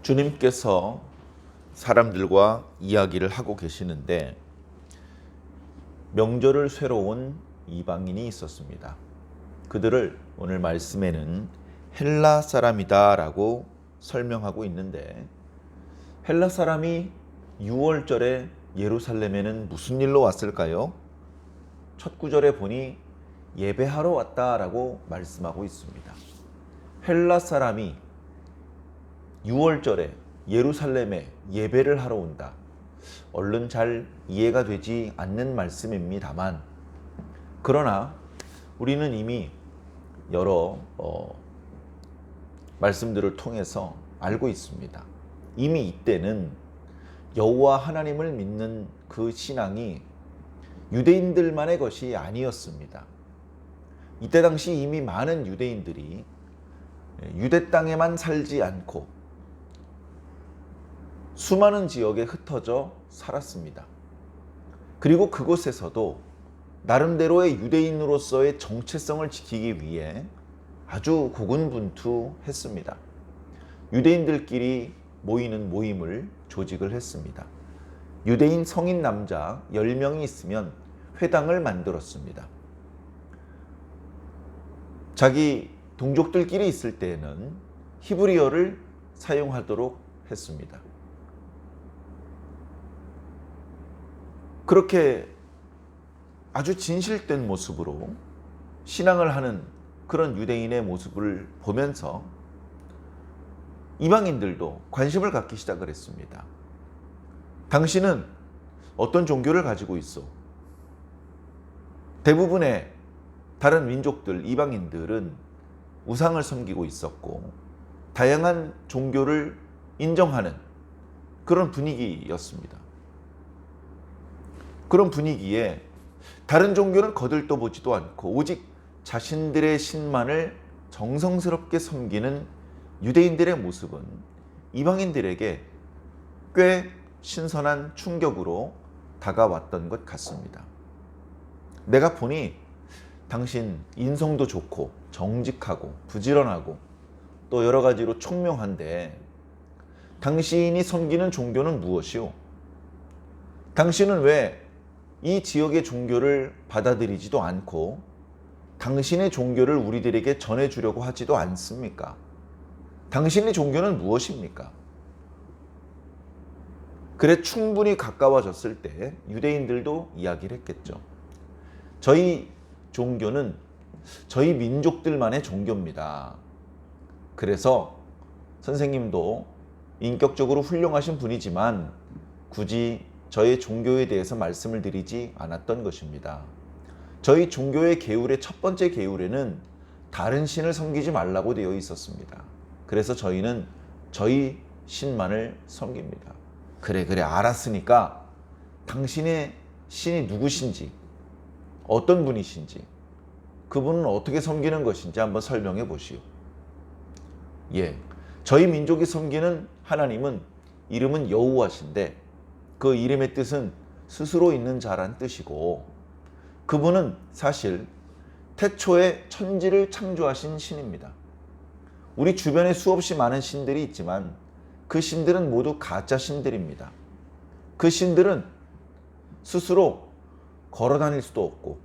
주님께서 사람들과 이야기를 하고 계시는데 명절을 쇠러 온 이방인이 있었습니다. 그들을 오늘 말씀에는 헬라 사람이다 라고 설명하고 있는데, 헬라 사람이 6월절에 예루살렘에는 무슨 일로 왔을까요? 첫 구절에 보니 예배하러 왔다라고 말씀하고 있습니다. 헬라 사람이 6월절에 예루살렘에 예배를 하러 온다. 얼른 잘 이해가 되지 않는 말씀입니다만, 그러나 우리는 이미 여러 말씀들을 통해서 알고 있습니다. 이미 이때는 여호와 하나님을 믿는 그 신앙이 유대인들만의 것이 아니었습니다. 이때 당시 이미 많은 유대인들이 유대 땅에만 살지 않고 수많은 지역에 흩어져 살았습니다. 그리고 그곳에서도 나름대로의 유대인으로서의 정체성을 지키기 위해 아주 고군분투했습니다. 유대인들끼리 모이는 모임을 조직을 했습니다. 유대인 성인 남자 10명이 있으면 회당을 만들었습니다. 자기 동족들끼리 있을 때에는 히브리어를 사용하도록 했습니다. 그렇게 아주 진실된 모습으로 신앙을 하는 그런 유대인의 모습을 보면서 이방인들도 관심을 갖기 시작을 했습니다. 당신은 어떤 종교를 가지고 있어? 대부분의 다른 민족들, 이방인들은 우상을 섬기고 있었고 다양한 종교를 인정하는 그런 분위기였습니다. 그런 분위기에 다른 종교는 거들떠보지도 않고 오직 자신들의 신만을 정성스럽게 섬기는 유대인들의 모습은 이방인들에게 꽤 신선한 충격으로 다가왔던 것 같습니다. 내가 보니 당신 인성도 좋고 정직하고 부지런하고 또 여러 가지로 총명한데 당신이 섬기는 종교는 무엇이오? 당신은 왜 이 지역의 종교를 받아들이지도 않고 당신의 종교를 우리들에게 전해주려고 하지도 않습니까? 당신의 종교는 무엇입니까? 그래 충분히 가까워졌을 때 유대인들도 이야기를 했겠죠. 저희 종교는 저희 민족들만의 종교입니다. 그래서 선생님도 인격적으로 훌륭하신 분이지만 굳이 저희 종교에 대해서 말씀을 드리지 않았던 것입니다. 저희 종교의 계율의 첫 번째 계율에는 다른 신을 섬기지 말라고 되어 있었습니다. 그래서 저희는 저희 신만을 섬깁니다. 그래 알았으니까 당신의 신이 누구신지, 어떤 분이신지, 그분은 어떻게 섬기는 것인지 한번 설명해 보시오. 저희 민족이 섬기는 하나님은 이름은 여호와신데 그 이름의 뜻은 스스로 있는 자란 뜻이고, 그분은 사실 태초에 천지를 창조하신 신입니다. 우리 주변에 수없이 많은 신들이 있지만 그 신들은 모두 가짜 신들입니다. 그 신들은 스스로 걸어 다닐 수도 없고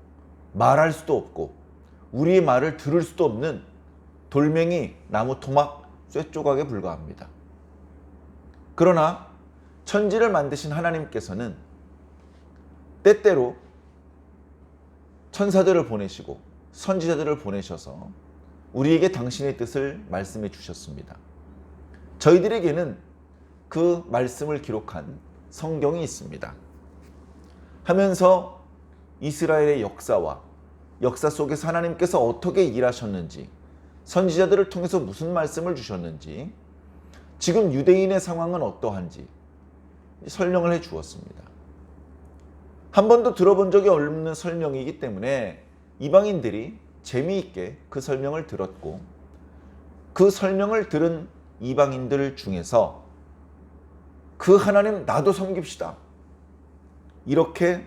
말할 수도 없고 우리의 말을 들을 수도 없는 돌멩이, 나무 토막, 쇠조각에 불과합니다. 그러나 천지를 만드신 하나님께서는 때때로 천사들을 보내시고 선지자들을 보내셔서 우리에게 당신의 뜻을 말씀해 주셨습니다. 저희들에게는 그 말씀을 기록한 성경이 있습니다. 하면서 이스라엘의 역사와 역사 속에서 하나님께서 어떻게 일하셨는지, 선지자들을 통해서 무슨 말씀을 주셨는지, 지금 유대인의 상황은 어떠한지 설명을 해 주었습니다. 한 번도 들어본 적이 없는 설명이기 때문에 이방인들이 재미있게 그 설명을 들었고, 그 설명을 들은 이방인들 중에서 그 하나님 나도 섬깁시다, 이렇게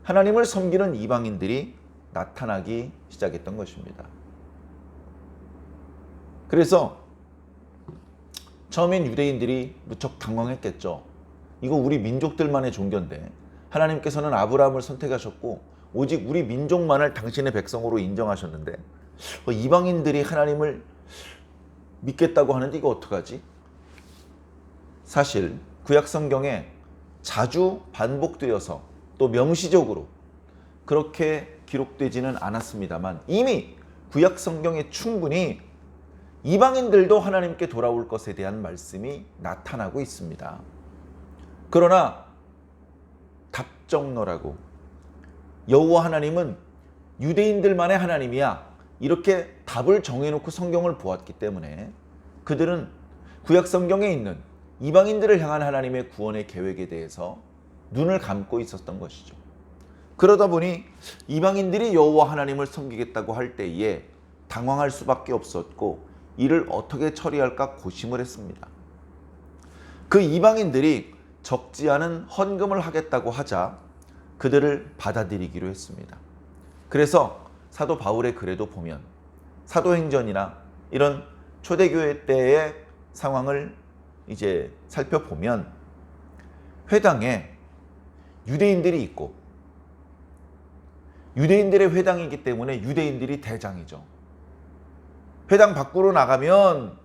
하나님을 섬기는 이방인들이 나타나기 시작했던 것입니다. 그래서 처음엔 유대인들이 무척 당황했겠죠. 이거 우리 민족들만의 종교인데 하나님께서는 아브라함을 선택하셨고 오직 우리 민족만을 당신의 백성으로 인정하셨는데 이방인들이 하나님을 믿겠다고 하는데 이거 어떡하지? 사실 구약 성경에 자주 반복되어서 또 명시적으로 그렇게 기록되지는 않았습니다만 이미 구약 성경에 충분히 이방인들도 하나님께 돌아올 것에 대한 말씀이 나타나고 있습니다. 그러나 답정너라고 여호와 하나님은 유대인들만의 하나님이야 이렇게 답을 정해놓고 성경을 보았기 때문에 그들은 구약 성경에 있는 이방인들을 향한 하나님의 구원의 계획에 대해서 눈을 감고 있었던 것이죠. 그러다 보니 이방인들이 여호와 하나님을 섬기겠다고 할 때에 당황할 수밖에 없었고 이를 어떻게 처리할까 고심을 했습니다. 그 이방인들이 적지 않은 헌금을 하겠다고 하자 그들을 받아들이기로 했습니다. 그래서 사도 바울의 글에도 보면 사도행전이나 이런 초대교회 때의 상황을 이제 살펴보면 회당에 유대인들이 있고 유대인들의 회당이기 때문에 유대인들이 대장이죠. 회당 밖으로 나가면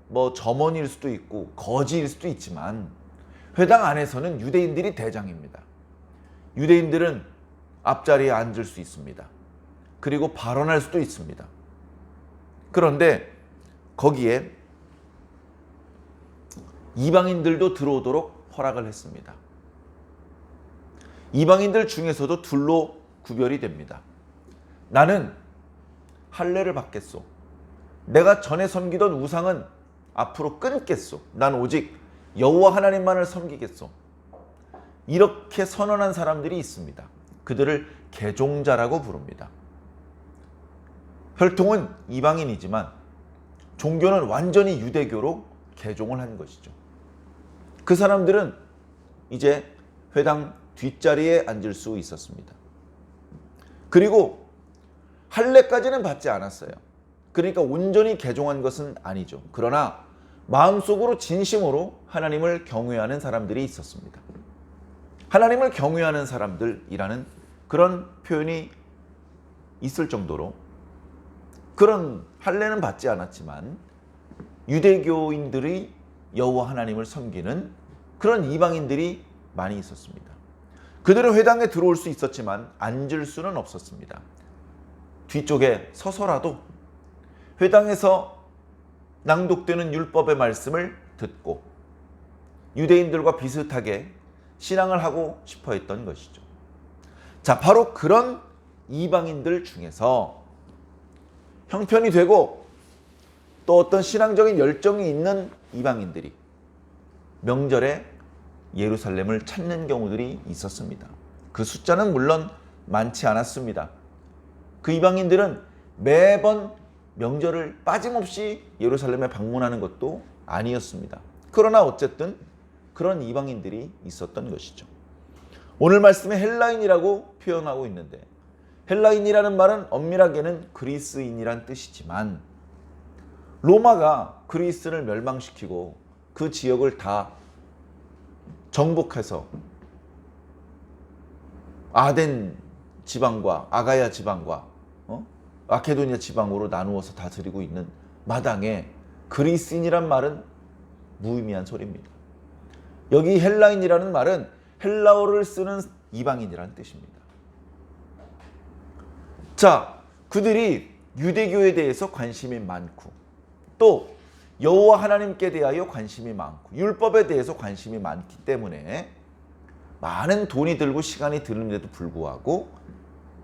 뭐 점원일 수도 있고 거지일 수도 있지만 회당 안에서는 유대인들이 대장입니다. 유대인들은 앞자리에 앉을 수 있습니다. 그리고 발언할 수도 있습니다. 그런데 거기에 이방인들도 들어오도록 허락을 했습니다. 이방인들 중에서도 둘로 구별이 됩니다. 나는 할례를 받겠소. 내가 전에 섬기던 우상은 앞으로 끊겠소. 난 오직 여호와 하나님만을 섬기겠소. 이렇게 선언한 사람들이 있습니다. 그들을 개종자라고 부릅니다. 혈통은 이방인이지만 종교는 완전히 유대교로 개종을 한 것이죠. 그 사람들은 이제 회당 뒷자리에 앉을 수 있었습니다. 그리고 할례까지는 받지 않았어요. 그러니까 온전히 개종한 것은 아니죠. 그러나 마음속으로 진심으로 하나님을 경외하는 사람들이 있었습니다. 하나님을 경외하는 사람들이라는 그런 표현이 있을 정도로 그런 할례는 받지 않았지만 유대교인들이 여호와 하나님을 섬기는 그런 이방인들이 많이 있었습니다. 그들은 회당에 들어올 수 있었지만 앉을 수는 없었습니다. 뒤쪽에 서서라도 회당에서 낭독되는 율법의 말씀을 듣고 유대인들과 비슷하게 신앙을 하고 싶어 했던 것이죠. 자, 바로 그런 이방인들 중에서 형편이 되고 또 어떤 신앙적인 열정이 있는 이방인들이 명절에 예루살렘을 찾는 경우들이 있었습니다. 그 숫자는 물론 많지 않았습니다. 그 이방인들은 매번 명절을 빠짐없이 예루살렘에 방문하는 것도 아니었습니다. 그러나 어쨌든 그런 이방인들이 있었던 것이죠. 오늘 말씀에 헬라인이라고 표현하고 있는데 헬라인이라는 말은 엄밀하게는 그리스인이란 뜻이지만 로마가 그리스를 멸망시키고 그 지역을 다 정복해서 아덴 지방과 아가야 지방과 마케도니아 지방으로 나누어서 다스리고 있는 마당에 그리스인이란 말은 무의미한 소리입니다. 여기 헬라인이라는 말은 헬라어를 쓰는 이방인이라는 뜻입니다. 자, 그들이 유대교에 대해서 관심이 많고 또 여호와 하나님께 대하여 관심이 많고 율법에 대해서 관심이 많기 때문에 많은 돈이 들고 시간이 드는데도 불구하고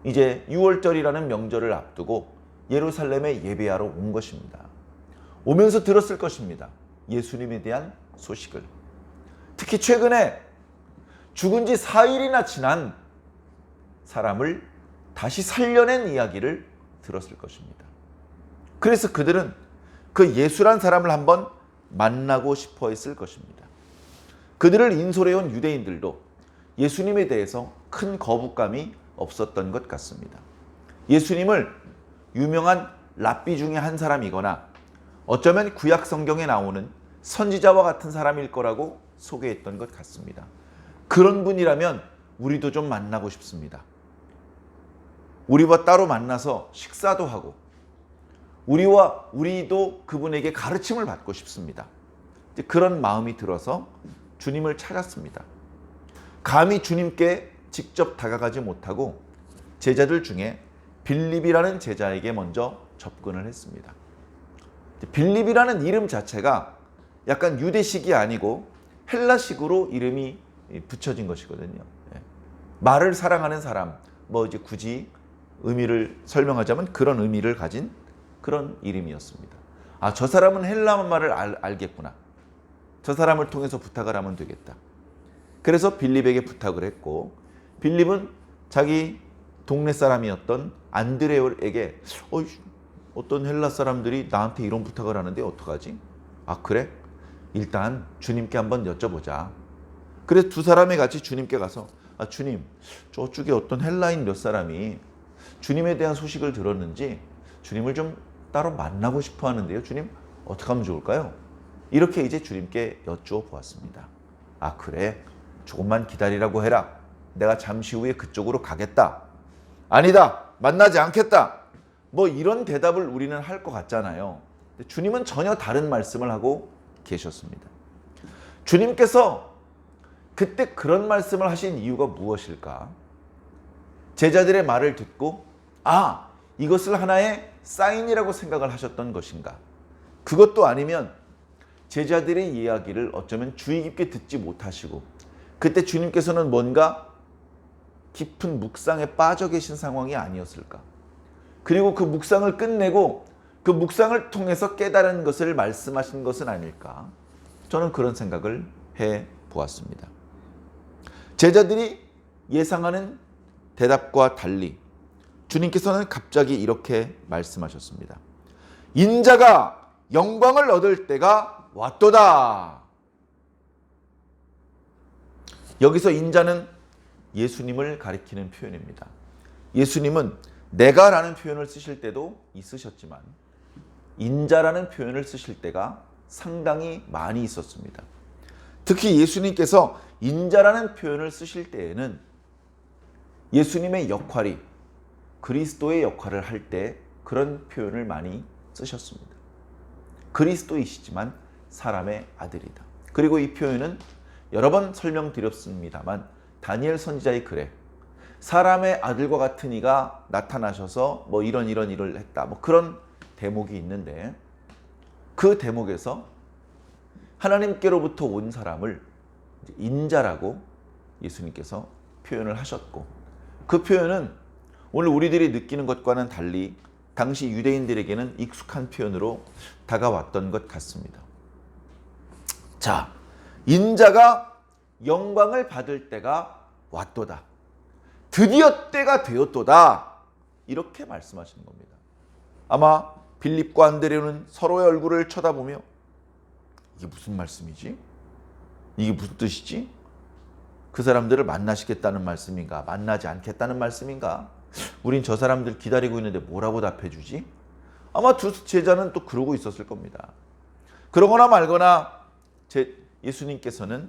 이제 6월절이라는 명절을 앞두고 예루살렘에 예배하러 온 것입니다. 오면서 들었을 것입니다. 예수님에 대한 소식을. 특히 최근에 죽은 지 4일이나 지난 사람을 다시 살려낸 이야기를 들었을 것입니다. 그래서 그들은 그 예수란 사람을 한번 만나고 싶어 했을 것입니다. 그들을 인솔해온 유대인들도 예수님에 대해서 큰 거부감이 없었던 것 같습니다. 예수님을 유명한 랍비 중에 한 사람이거나 어쩌면 구약 성경에 나오는 선지자와 같은 사람일 거라고 소개했던 것 같습니다. 그런 분이라면 우리도 좀 만나고 싶습니다. 우리와 따로 만나서 식사도 하고 우리도 그분에게 가르침을 받고 싶습니다. 그런 마음이 들어서 주님을 찾았습니다. 감히 주님께 직접 다가가지 못하고 제자들 중에 빌립이라는 제자에게 먼저 접근을 했습니다. 빌립이라는 이름 자체가 약간 유대식이 아니고 헬라식으로 이름이 붙여진 것이거든요. 말을 사랑하는 사람, 이제 굳이 의미를 설명하자면 그런 의미를 가진 그런 이름이었습니다. 아, 저 사람은 헬라 말을 알겠구나. 저 사람을 통해서 부탁을 하면 되겠다. 그래서 빌립에게 부탁을 했고, 빌립은 자기 동네 사람이었던 안드레에게 어떤 헬라 사람들이 나한테 이런 부탁을 하는데 어떡하지? 아, 그래? 일단 주님께 한번 여쭤보자. 그래서 두 사람이 같이 주님께 가서, 아, 주님, 저쪽에 어떤 헬라인 몇 사람이 주님에 대한 소식을 들었는지 주님을 좀 따로 만나고 싶어 하는데요. 주님, 어떻게 하면 좋을까요? 이렇게 이제 주님께 여쭈어 보았습니다. 아, 그래? 조금만 기다리라고 해라. 내가 잠시 후에 그쪽으로 가겠다. 아니다, 만나지 않겠다. 이런 대답을 우리는 할 것 같잖아요. 주님은 전혀 다른 말씀을 하고 계셨습니다. 주님께서 그때 그런 말씀을 하신 이유가 무엇일까? 제자들의 말을 듣고 이것을 하나의 사인이라고 생각을 하셨던 것인가? 그것도 아니면 제자들의 이야기를 어쩌면 주의 깊게 듣지 못하시고 그때 주님께서는 뭔가 깊은 묵상에 빠져 계신 상황이 아니었을까? 그리고 그 묵상을 끝내고 그 묵상을 통해서 깨달은 것을 말씀하신 것은 아닐까? 저는 그런 생각을 해 보았습니다. 제자들이 예상하는 대답과 달리 주님께서는 갑자기 이렇게 말씀하셨습니다. 인자가 영광을 얻을 때가 왔도다. 여기서 인자는 예수님을 가리키는 표현입니다. 예수님은 내가라는 표현을 쓰실 때도 있으셨지만 인자라는 표현을 쓰실 때가 상당히 많이 있었습니다. 특히 예수님께서 인자라는 표현을 쓰실 때에는 예수님의 역할이 그리스도의 역할을 할 때 그런 표현을 많이 쓰셨습니다. 그리스도이시지만 사람의 아들이다. 그리고 이 표현은 여러 번 설명드렸습니다만 다니엘 선지자의 글에 사람의 아들과 같은 이가 나타나셔서 이런 일을 했다. 그런 대목이 있는데 그 대목에서 하나님께로부터 온 사람을 인자라고 예수님께서 표현을 하셨고 그 표현은 오늘 우리들이 느끼는 것과는 달리 당시 유대인들에게는 익숙한 표현으로 다가왔던 것 같습니다. 자, 인자가 영광을 받을 때가 왔도다. 드디어 때가 되었도다. 이렇게 말씀하시는 겁니다. 아마 빌립과 안드레는 서로의 얼굴을 쳐다보며 이게 무슨 말씀이지? 이게 무슨 뜻이지? 그 사람들을 만나시겠다는 말씀인가? 만나지 않겠다는 말씀인가? 우린 저 사람들 기다리고 있는데 뭐라고 답해주지? 아마 두 제자는 또 그러고 있었을 겁니다. 그러거나 말거나 예수님께서는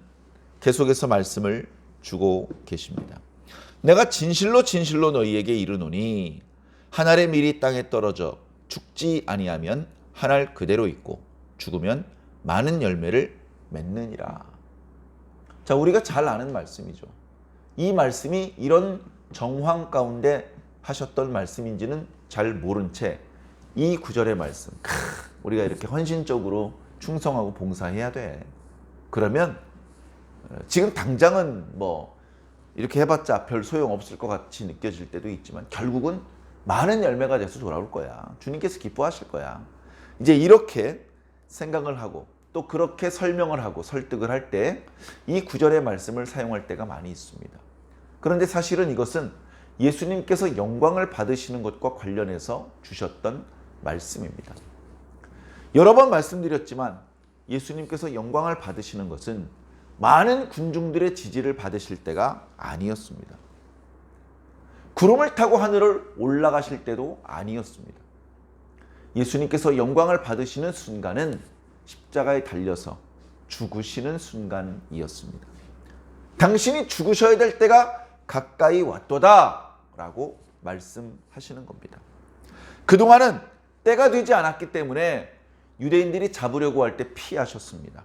계속해서 말씀을 주고 계십니다. 내가 진실로 진실로 너희에게 이르노니 한 알의 밀이 땅에 떨어져 죽지 아니하면 한 알 그대로 있고 죽으면 많은 열매를 맺느니라. 자, 우리가 잘 아는 말씀이죠. 이 말씀이 이런 정황 가운데 하셨던 말씀인지는 잘 모른 채 이 구절의 말씀, 우리가 이렇게 헌신적으로 충성하고 봉사해야 돼. 그러면 지금 당장은 이렇게 해봤자 별 소용없을 것 같이 느껴질 때도 있지만 결국은 많은 열매가 돼서 돌아올 거야. 주님께서 기뻐하실 거야. 이제 이렇게 생각을 하고 또 그렇게 설명을 하고 설득을 할 때 이 구절의 말씀을 사용할 때가 많이 있습니다. 그런데 사실은 이것은 예수님께서 영광을 받으시는 것과 관련해서 주셨던 말씀입니다. 여러 번 말씀드렸지만 예수님께서 영광을 받으시는 것은 많은 군중들의 지지를 받으실 때가 아니었습니다. 구름을 타고 하늘을 올라가실 때도 아니었습니다. 예수님께서 영광을 받으시는 순간은 십자가에 달려서 죽으시는 순간이었습니다. 당신이 죽으셔야 될 때가 가까이 왔도다 라고 말씀하시는 겁니다. 그동안은 때가 되지 않았기 때문에 유대인들이 잡으려고 할 때 피하셨습니다.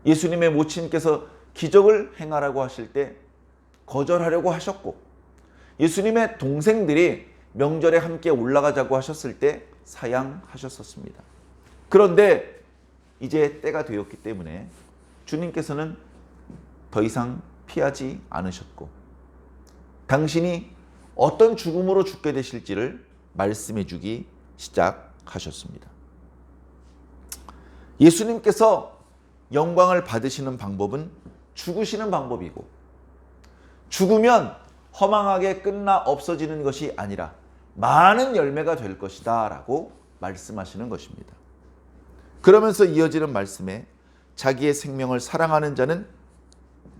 예수님의 모친께서 기적을 행하라고 하실 때 거절하려고 하셨고, 예수님의 동생들이 명절에 함께 올라가자고 하셨을 때 사양하셨었습니다. 그런데 이제 때가 되었기 때문에 주님께서는 더 이상 피하지 않으셨고, 당신이 어떤 죽음으로 죽게 되실지를 말씀해 주기 시작하셨습니다. 예수님께서 영광을 받으시는 방법은 죽으시는 방법이고, 죽으면 허망하게 끝나 없어지는 것이 아니라 많은 열매가 될 것이다 라고 말씀하시는 것입니다. 그러면서 이어지는 말씀에 자기의 생명을 사랑하는 자는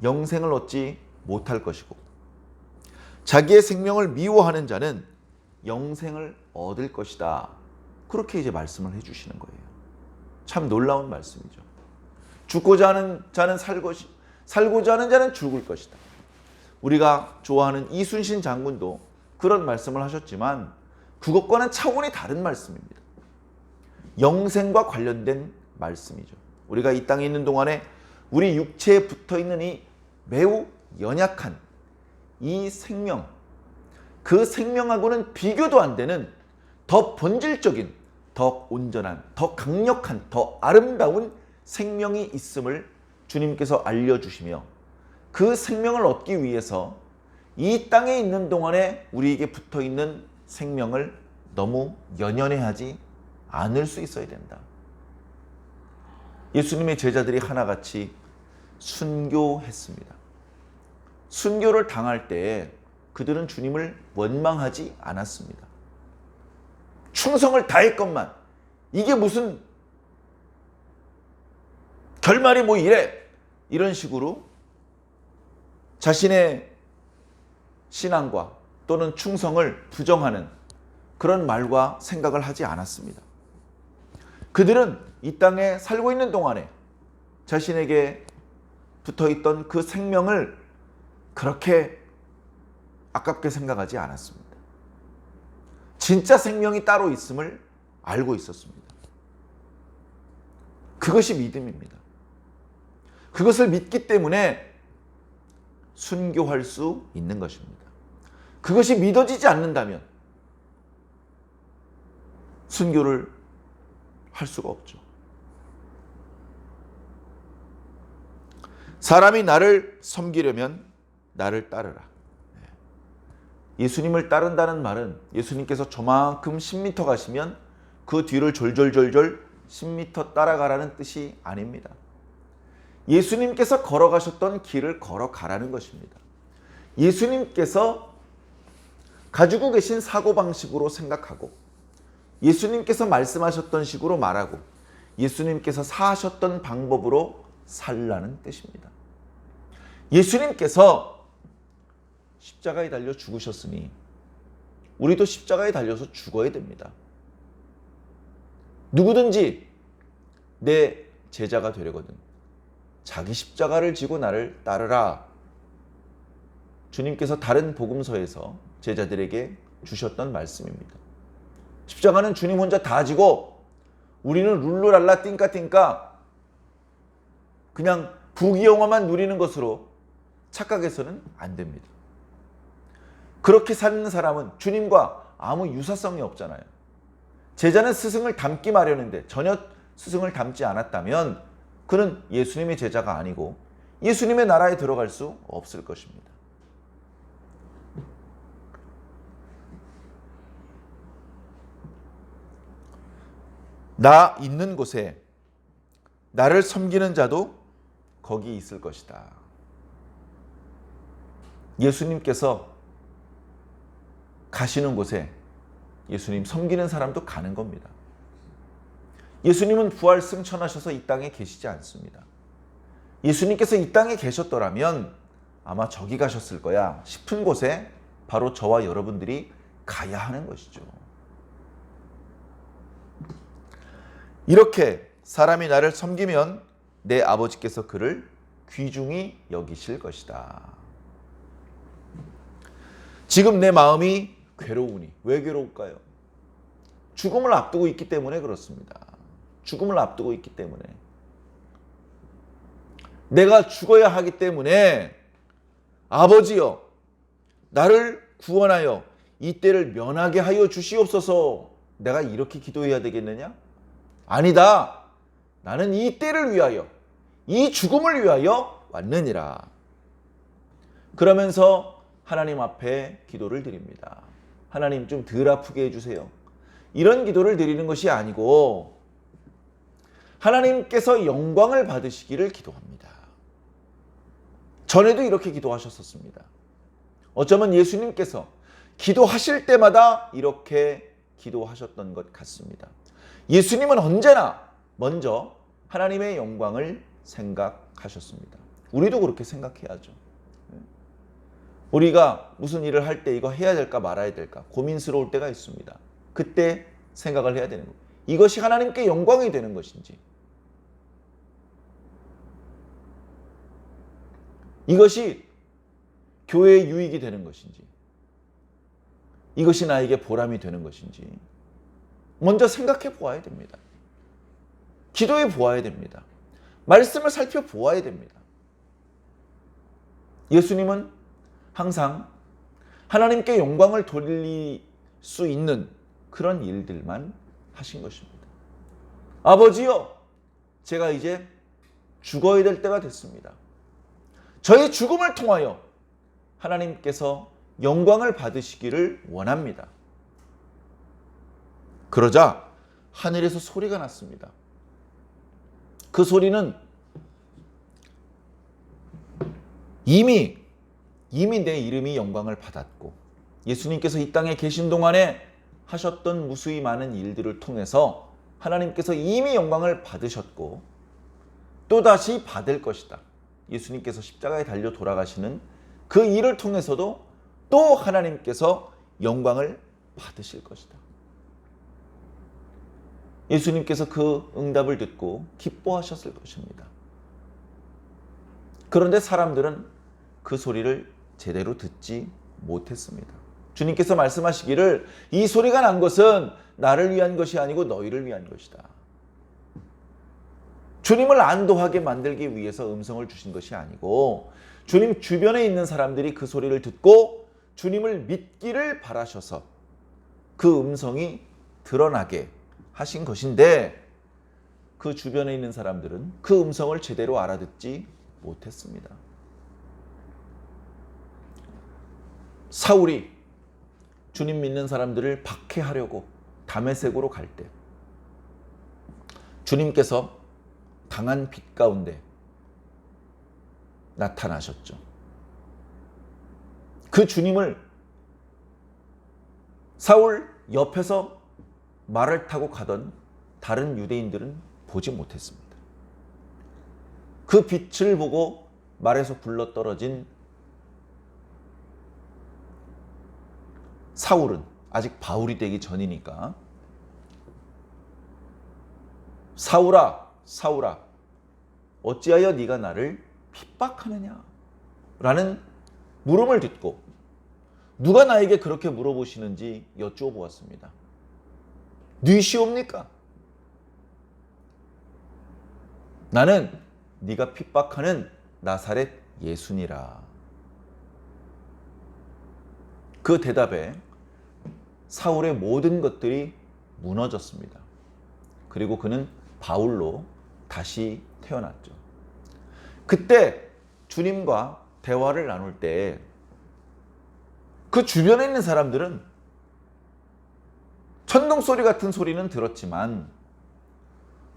영생을 얻지 못할 것이고, 자기의 생명을 미워하는 자는 영생을 얻을 것이다. 그렇게 이제 말씀을 해주시는 거예요. 참 놀라운 말씀이죠. 죽고자 하는 자는 살고자 하는 자는 죽을 것이다. 우리가 좋아하는 이순신 장군도 그런 말씀을 하셨지만 그것과는 차원이 다른 말씀입니다. 영생과 관련된 말씀이죠. 우리가 이 땅에 있는 동안에 우리 육체에 붙어있는 이 매우 연약한 이 생명, 그 생명하고는 비교도 안 되는 더 본질적인, 더 온전한, 더 강력한, 더 아름다운 생명이 있음을 주님께서 알려주시며, 그 생명을 얻기 위해서 이 땅에 있는 동안에 우리에게 붙어있는 생명을 너무 연연해하지 않을 수 있어야 된다. 예수님의 제자들이 하나같이 순교했습니다. 순교를 당할 때 그들은 주님을 원망하지 않았습니다. 충성을 다했건만 이게 무슨 결말이 뭐 이래, 이런 식으로 자신의 신앙과 또는 충성을 부정하는 그런 말과 생각을 하지 않았습니다. 그들은 이 땅에 살고 있는 동안에 자신에게 붙어있던 그 생명을 그렇게 아깝게 생각하지 않았습니다. 진짜 생명이 따로 있음을 알고 있었습니다. 그것이 믿음입니다. 그것을 믿기 때문에 순교할 수 있는 것입니다. 그것이 믿어지지 않는다면 순교를 할 수가 없죠. 사람이 나를 섬기려면 나를 따르라. 예수님을 따른다는 말은 예수님께서 저만큼 10m 가시면 그 뒤를 졸졸졸졸 10m 따라가라는 뜻이 아닙니다. 예수님께서 걸어가셨던 길을 걸어가라는 것입니다. 예수님께서 가지고 계신 사고방식으로 생각하고, 예수님께서 말씀하셨던 식으로 말하고, 예수님께서 사셨던 방법으로 살라는 뜻입니다. 예수님께서 십자가에 달려 죽으셨으니 우리도 십자가에 달려서 죽어야 됩니다. 누구든지 내 제자가 되려거든 자기 십자가를 지고 나를 따르라. 주님께서 다른 복음서에서 제자들에게 주셨던 말씀입니다. 십자가는 주님 혼자 다 지고 우리는 룰루랄라 띵까띵까 그냥 부귀영화만 누리는 것으로 착각해서는 안 됩니다. 그렇게 사는 사람은 주님과 아무 유사성이 없잖아요. 제자는 스승을 닮기 마련인데 전혀 스승을 닮지 않았다면 그는 예수님의 제자가 아니고 예수님의 나라에 들어갈 수 없을 것입니다. 나 있는 곳에 나를 섬기는 자도 거기 있을 것이다. 예수님께서 가시는 곳에 예수님 섬기는 사람도 가는 겁니다. 예수님은 부활 승천하셔서 이 땅에 계시지 않습니다. 예수님께서 이 땅에 계셨더라면 아마 저기 가셨을 거야 싶은 곳에 바로 저와 여러분들이 가야 하는 것이죠. 이렇게 사람이 나를 섬기면 내 아버지께서 그를 귀중히 여기실 것이다. 지금 내 마음이 괴로우니. 왜 괴로울까요? 죽음을 앞두고 있기 때문에 그렇습니다. 죽음을 앞두고 있기 때문에. 내가 죽어야 하기 때문에 아버지여 나를 구원하여 이 때를 면하게 하여 주시옵소서. 내가 이렇게 기도해야 되겠느냐? 아니다. 나는 이 때를 위하여, 이 죽음을 위하여 왔느니라. 그러면서 하나님 앞에 기도를 드립니다. 하나님 좀 덜 아프게 해주세요. 이런 기도를 드리는 것이 아니고 하나님께서 영광을 받으시기를 기도합니다. 전에도 이렇게 기도하셨었습니다. 어쩌면 예수님께서 기도하실 때마다 이렇게 기도하셨던 것 같습니다. 예수님은 언제나 먼저 하나님의 영광을 생각하셨습니다. 우리도 그렇게 생각해야죠. 우리가 무슨 일을 할 때 이거 해야 될까 말아야 될까 고민스러울 때가 있습니다. 그때 생각을 해야 되는 거예요. 이것이 하나님께 영광이 되는 것인지, 이것이 교회의 유익이 되는 것인지, 이것이 나에게 보람이 되는 것인지 먼저 생각해 보아야 됩니다. 기도해 보아야 됩니다. 말씀을 살펴보아야 됩니다. 예수님은 항상 하나님께 영광을 돌릴 수 있는 그런 일들만 하신 것입니다. 아버지여, 제가 이제 죽어야 될 때가 됐습니다. 저의 죽음을 통하여 하나님께서 영광을 받으시기를 원합니다. 그러자 하늘에서 소리가 났습니다. 그 소리는 이미 내 이름이 영광을 받았고 예수님께서 이 땅에 계신 동안에 하셨던 무수히 많은 일들을 통해서 하나님께서 이미 영광을 받으셨고 또다시 받을 것이다. 예수님께서 십자가에 달려 돌아가시는 그 일을 통해서도 또 하나님께서 영광을 받으실 것이다. 예수님께서 그 응답을 듣고 기뻐하셨을 것입니다. 그런데 사람들은 그 소리를 제대로 듣지 못했습니다. 주님께서 말씀하시기를 이 소리가 난 것은 나를 위한 것이 아니고 너희를 위한 것이다. 주님을 안도하게 만들기 위해서 음성을 주신 것이 아니고 주님 주변에 있는 사람들이 그 소리를 듣고 주님을 믿기를 바라셔서 그 음성이 드러나게 하신 것인데 그 주변에 있는 사람들은 그 음성을 제대로 알아듣지 못했습니다. 사울이 주님 믿는 사람들을 박해하려고 다메섹으로 갈 때 주님께서 강한 빛 가운데 나타나셨죠. 그 주님을 사울 옆에서 말을 타고 가던 다른 유대인들은 보지 못했습니다. 그 빛을 보고 말에서 굴러떨어진 사울은 아직 바울이 되기 전이니까 사울아 사울아 어찌하여 네가 나를 핍박하느냐 라는 물음을 듣고 누가 나에게 그렇게 물어보시는지 여쭈어보았습니다. 뉘시옵니까? 나는 네가 핍박하는 나사렛 예수니라. 그 대답에 사울의 모든 것들이 무너졌습니다. 그리고 그는 바울로 다시 태어났죠. 그때 주님과 대화를 나눌 때 그 주변에 있는 사람들은 천둥 소리 같은 소리는 들었지만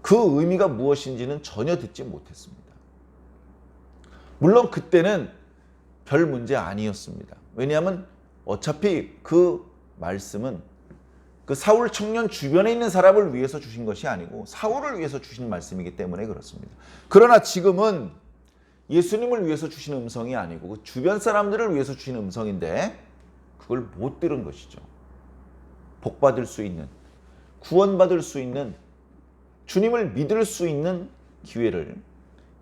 그 의미가 무엇인지는 전혀 듣지 못했습니다. 물론 그때는 별 문제 아니었습니다. 왜냐하면 어차피 그 말씀은 그 사울 청년 주변에 있는 사람을 위해서 주신 것이 아니고 사울을 위해서 주신 말씀이기 때문에 그렇습니다. 그러나 지금은 예수님을 위해서 주신 음성이 아니고 그 주변 사람들을 위해서 주신 음성인데 그걸 못 들은 것이죠. 복받을 수 있는, 구원받을 수 있는 주님을 믿을 수 있는 기회를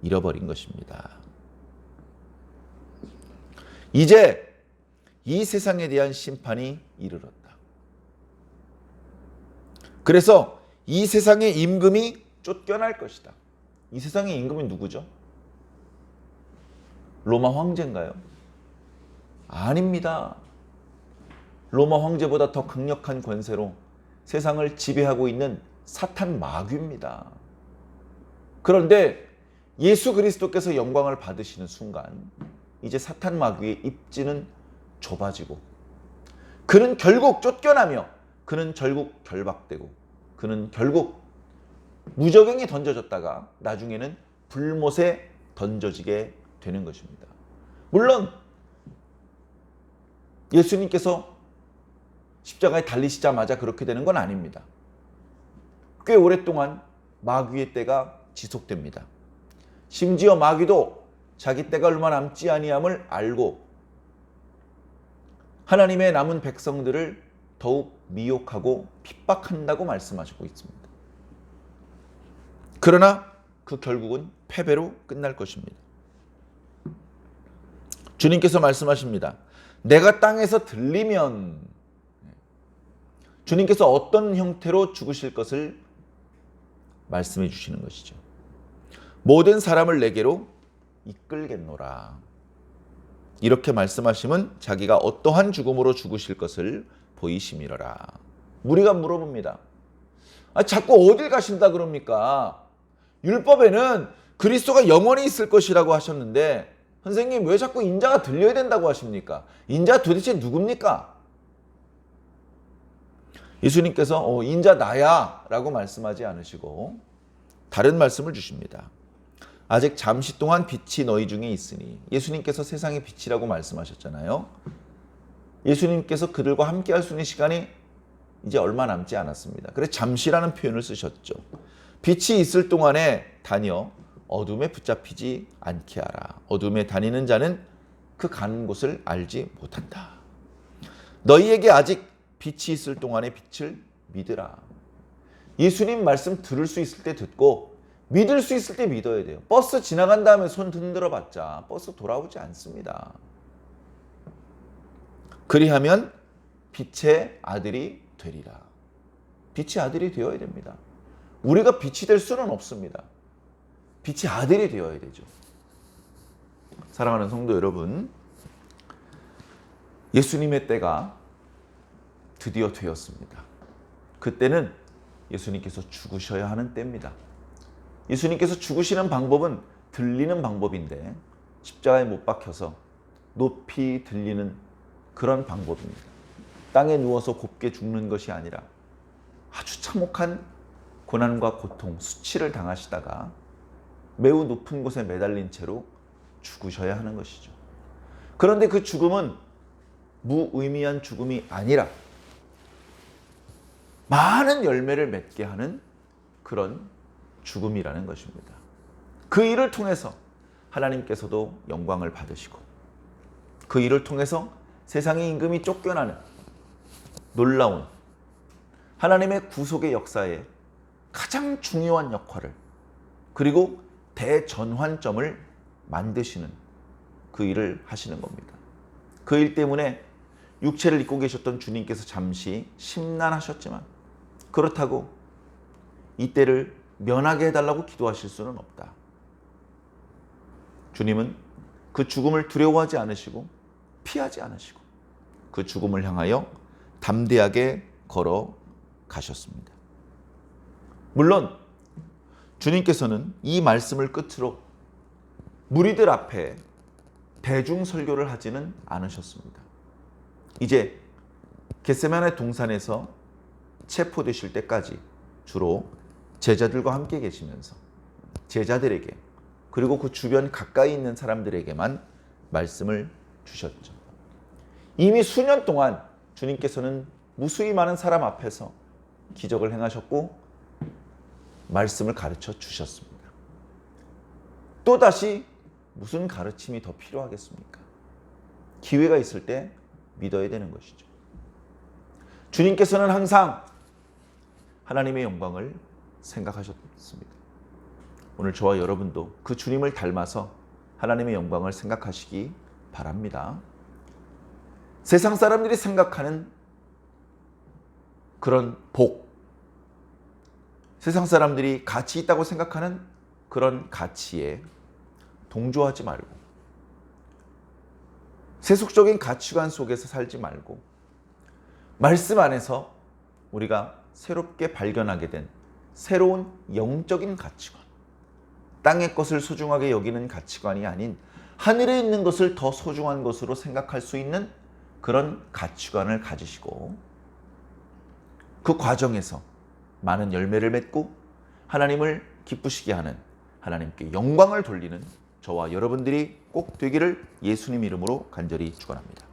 잃어버린 것입니다. 이제 이 세상에 대한 심판이 이르렀다. 그래서 이 세상의 임금이 쫓겨날 것이다. 이 세상의 임금이 누구죠? 로마 황제인가요? 아닙니다. 로마 황제보다 더 강력한 권세로 세상을 지배하고 있는 사탄 마귀입니다. 그런데 예수 그리스도께서 영광을 받으시는 순간 이제 사탄 마귀의 입지는 좁아지고 그는 결국 쫓겨나며 그는 결국 결박되고 그는 결국 무저갱에 던져졌다가 나중에는 불못에 던져지게 되는 것입니다. 물론 예수님께서 십자가에 달리시자마자 그렇게 되는 건 아닙니다. 꽤 오랫동안 마귀의 때가 지속됩니다. 심지어 마귀도 자기 때가 얼마 남지 아니함을 알고 하나님의 남은 백성들을 더욱 미혹하고 핍박한다고 말씀하시고 있습니다. 그러나 그 결국은 패배로 끝날 것입니다. 주님께서 말씀하십니다. 내가 땅에서 들리면 주님께서 어떤 형태로 죽으실 것을 말씀해 주시는 것이죠. 모든 사람을 내게로 이끌겠노라. 이렇게 말씀하시면 자기가 어떠한 죽음으로 죽으실 것을 보이심이러라. 무리가 물어봅니다. 자꾸 어딜 가신다 그럽니까? 율법에는 그리스도가 영원히 있을 것이라고 하셨는데 선생님 왜 자꾸 인자가 들려야 된다고 하십니까? 인자 도대체 누굽니까? 예수님께서 인자 나야 라고 말씀하지 않으시고 다른 말씀을 주십니다. 아직 잠시 동안 빛이 너희 중에 있으니 예수님께서 세상의 빛이라고 말씀하셨잖아요. 예수님께서 그들과 함께 할 수 있는 시간이 이제 얼마 남지 않았습니다. 그래서 잠시라는 표현을 쓰셨죠. 빛이 있을 동안에 다녀 어둠에 붙잡히지 않게 하라. 어둠에 다니는 자는 그 가는 곳을 알지 못한다. 너희에게 아직 빛이 있을 동안에 빛을 믿으라. 예수님 말씀 들을 수 있을 때 듣고 믿을 수 있을 때 믿어야 돼요. 버스 지나간 다음에 손 흔들어 봤자 버스 돌아오지 않습니다. 그리하면 빛의 아들이 되리라. 빛의 아들이 되어야 됩니다. 우리가 빛이 될 수는 없습니다. 빛의 아들이 되어야 되죠. 사랑하는 성도 여러분, 예수님의 때가 드디어 되었습니다. 그때는 예수님께서 죽으셔야 하는 때입니다. 예수님께서 죽으시는 방법은 들리는 방법인데 십자가에 못 박혀서 높이 들리는 그런 방법입니다. 땅에 누워서 곱게 죽는 것이 아니라 아주 참혹한 고난과 고통, 수치를 당하시다가 매우 높은 곳에 매달린 채로 죽으셔야 하는 것이죠. 그런데 그 죽음은 무의미한 죽음이 아니라 많은 열매를 맺게 하는 그런 죽음이라는 것입니다. 그 일을 통해서 하나님께서도 영광을 받으시고 그 일을 통해서 세상의 임금이 쫓겨나는 놀라운 하나님의 구속의 역사에 가장 중요한 역할을 그리고 대전환점을 만드시는 그 일을 하시는 겁니다. 그 일 때문에 육체를 입고 계셨던 주님께서 잠시 심란하셨지만 그렇다고 이 때를 면하게 해달라고 기도하실 수는 없다. 주님은 그 죽음을 두려워하지 않으시고 피하지 않으시고 그 죽음을 향하여 담대하게 걸어가셨습니다. 물론 주님께서는 이 말씀을 끝으로 무리들 앞에 대중 설교를 하지는 않으셨습니다. 이제 겟세마네 동산에서 체포되실 때까지 주로 제자들과 함께 계시면서 제자들에게 그리고 그 주변 가까이 있는 사람들에게만 말씀을 주셨죠. 이미 수년 동안 주님께서는 무수히 많은 사람 앞에서 기적을 행하셨고 말씀을 가르쳐 주셨습니다. 또다시 무슨 가르침이 더 필요하겠습니까? 기회가 있을 때 믿어야 되는 것이죠. 주님께서는 항상 하나님의 영광을 생각하셨습니다. 오늘 저와 여러분도 그 주님을 닮아서 하나님의 영광을 생각하시기 바랍니다. 세상 사람들이 생각하는 그런 복, 세상 사람들이 가치 있다고 생각하는 그런 가치에 동조하지 말고, 세속적인 가치관 속에서 살지 말고, 말씀 안에서 우리가 새롭게 발견하게 된 새로운 영적인 가치관, 땅의 것을 소중하게 여기는 가치관이 아닌 하늘에 있는 것을 더 소중한 것으로 생각할 수 있는 그런 가치관을 가지시고, 그 과정에서 많은 열매를 맺고 하나님을 기쁘시게 하는, 하나님께 영광을 돌리는 저와 여러분들이 꼭 되기를 예수님 이름으로 간절히 축원합니다.